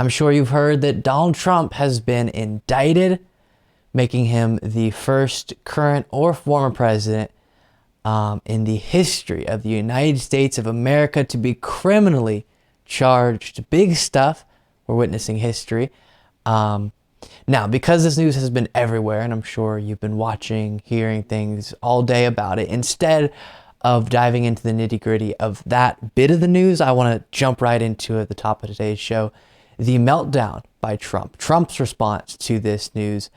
I'm sure you've heard that Donald Trump has been indicted, making him the first current or former president in the history of the United States of America to be criminally charged. Big stuff. We're witnessing history. Now, because this news has been everywhere, and I'm sure you've been watching, hearing things all day about it, instead of diving into the nitty-gritty of that bit of the news, I want to jump right into at the top of today's show, the meltdown by Trump, Trump's response to this news,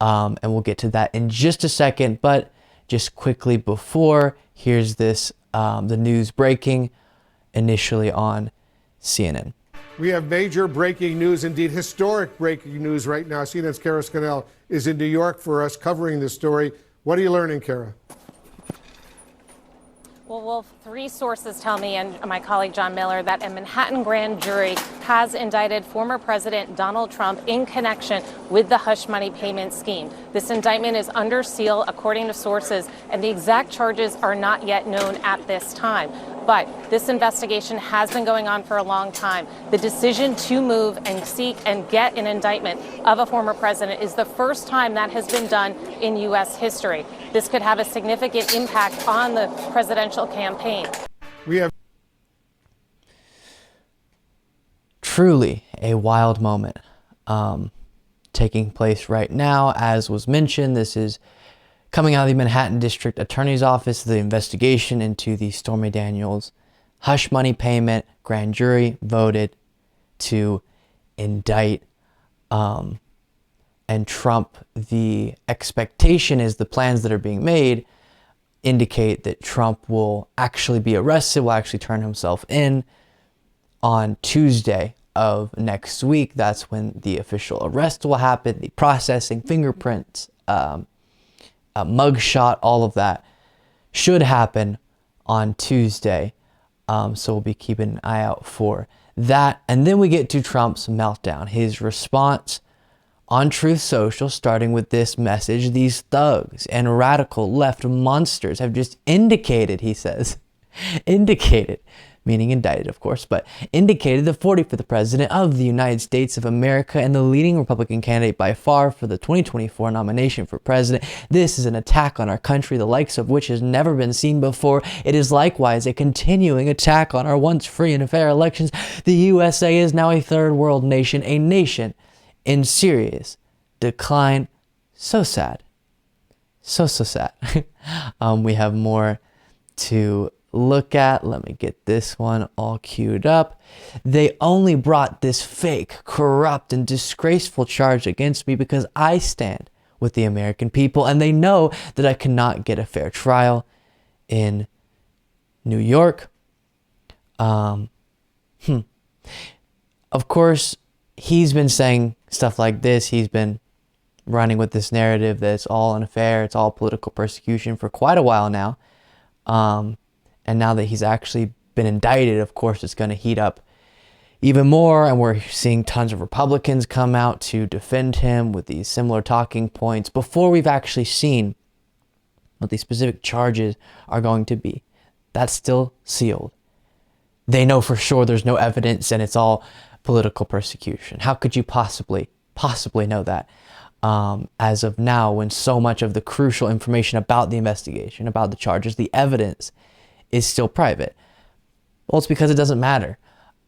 and we'll get to that in just a second. But just quickly before, here's this, the news breaking initially on CNN. We have major breaking news, indeed historic breaking news right now. CNN's Kara Scannell is in New York for us covering this story. What are you learning, Kara? Well, three sources tell me, and my colleague John Miller, that a Manhattan grand jury has indicted former President Donald Trump in connection with the hush money payment scheme. This indictment is under seal, according to sources, and the exact charges are not yet known at this time. But this investigation has been going on for a long time. The decision to move and seek and get an indictment of a former president is the first time that has been done in U.S. history. This could have a significant impact on the presidential campaign. We have truly a wild moment taking place right now. As was mentioned, this is coming out of the Manhattan District Attorney's Office, the investigation into the Stormy Daniels hush money payment. Grand jury voted to indict and Trump. The expectation is the plans that are being made indicate that Trump will actually be arrested, will actually turn himself in on Tuesday of next week. That's when the official arrest will happen, the processing, fingerprints, mugshot, all of that should happen on Tuesday. So we'll be keeping an eye out for that. And then we get to Trump's meltdown, his response on Truth Social, starting with this message: these thugs and radical left monsters have just indicated, he says, indicated, meaning indicted, of course, but indicated the 45th president of the United States of America and the leading Republican candidate by far for the 2024 nomination for president. This is an attack on our country, the likes of which has never been seen before. It is likewise a continuing attack on our once free and fair elections. The USA is now a third world nation, a nation in serious decline. So sad. So sad. We have more to look at. Let me get this one all queued up. They only brought this fake, corrupt, and disgraceful charge against me because I stand with the American people, and they know that I cannot get a fair trial in New York. Of course, he's been saying stuff like this. He's been running with this narrative that it's all unfair, it's all political persecution for quite a while now. And now that he's actually been indicted, of course, it's going to heat up even more. And we're seeing tons of Republicans come out to defend him with these similar talking points before we've actually seen what these specific charges are going to be. That's still sealed. They know for sure there's no evidence and it's all political persecution. How could you possibly know that? As of now, when so much of the crucial information about the investigation, about the charges, the evidence is still private. Well, it's because it doesn't matter.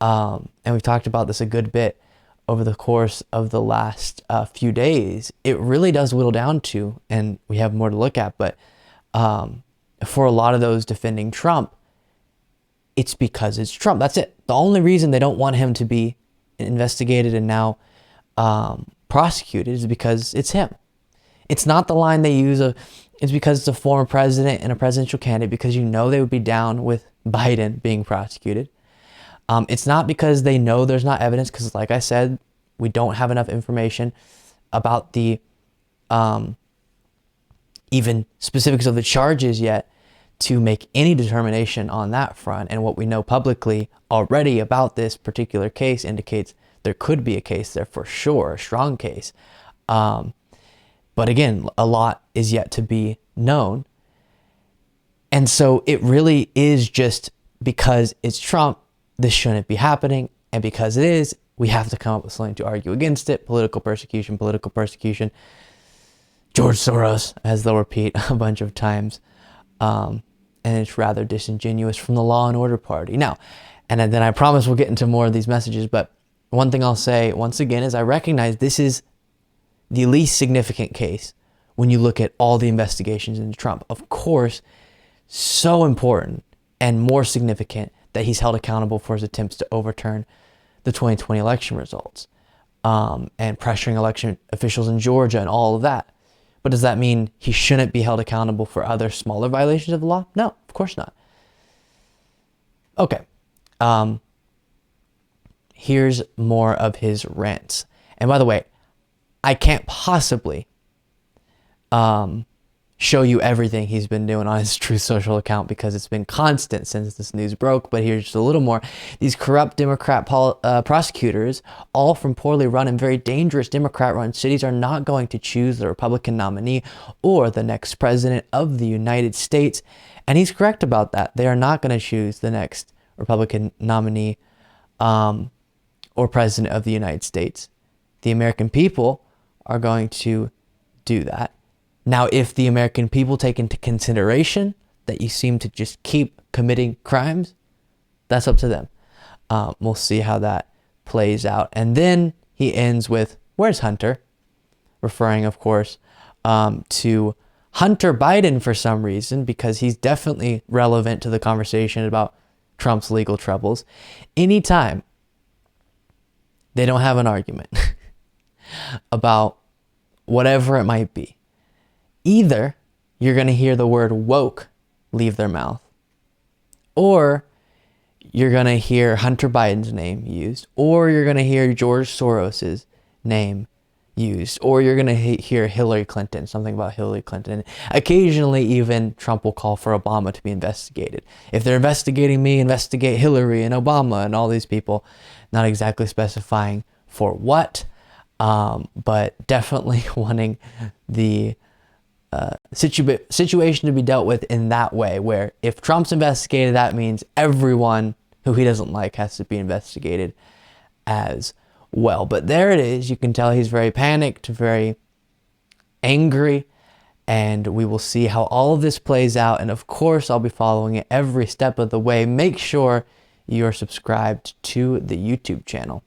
And we've talked about this a good bit over the course of the last few days. It really does whittle down to, and we have more to look at, but for a lot of those defending Trump, it's because it's Trump. That's it. The only reason they don't want him to be investigated and now prosecuted is because it's him. It's not the line they use of, it's because it's a former president and a presidential candidate, because you know they would be down with Biden being prosecuted. It's not because they know there's not evidence, because like I said, we don't have enough information about the even specifics of the charges yet to make any determination on that front. And what we know publicly already about this particular case indicates there could be a case there for sure, a strong case. But again, a lot is yet to be known. And so it really is just because it's Trump, this shouldn't be happening. And because it is, we have to come up with something to argue against it. Political persecution, political persecution. George Soros, as they'll repeat a bunch of times. And it's rather disingenuous from the Law and Order Party. Now, and then I promise we'll get into more of these messages, but one thing I'll say once again is I recognize this is the least significant case when you look at all the investigations into Trump. Of course, so important and more significant that he's held accountable for his attempts to overturn the 2020 election results, and pressuring election officials in Georgia and all of that. But does that mean he shouldn't be held accountable for other smaller violations of the law? No, of course not. Okay. Here's more of his rants. And by the way, I can't possibly show you everything he's been doing on his Truth Social account because it's been constant since this news broke. But here's just a little more. These corrupt Democrat prosecutors, all from poorly run and very dangerous Democrat-run cities, are not going to choose the Republican nominee or the next president of the United States. And he's correct about that. They are not going to choose the next Republican nominee or president of the United States. The American people are going to do that. Now, if the American people take into consideration that you seem to just keep committing crimes, that's up to them. We'll see how that plays out. And then he ends with, where's Hunter? Referring, of course, to Hunter Biden for some reason, because he's definitely relevant to the conversation about Trump's legal troubles. Anytime they don't have an argument about whatever it might be, either you're going to hear the word woke leave their mouth, or you're going to hear Hunter Biden's name used, or you're going to hear George Soros's name used, or you're going to hear Hillary Clinton, something about Hillary Clinton. Occasionally, even Trump will call for Obama to be investigated. If they're investigating me, investigate Hillary and Obama and all these people. Not exactly specifying for what, but definitely wanting the situation to be dealt with in that way, where if Trump's investigated, that means everyone who he doesn't like has to be investigated as well. But there it is. You can tell he's very panicked, very angry, and we will see how all of this plays out. And of course, I'll be following it every step of the way. Make sure you're subscribed to the YouTube channel.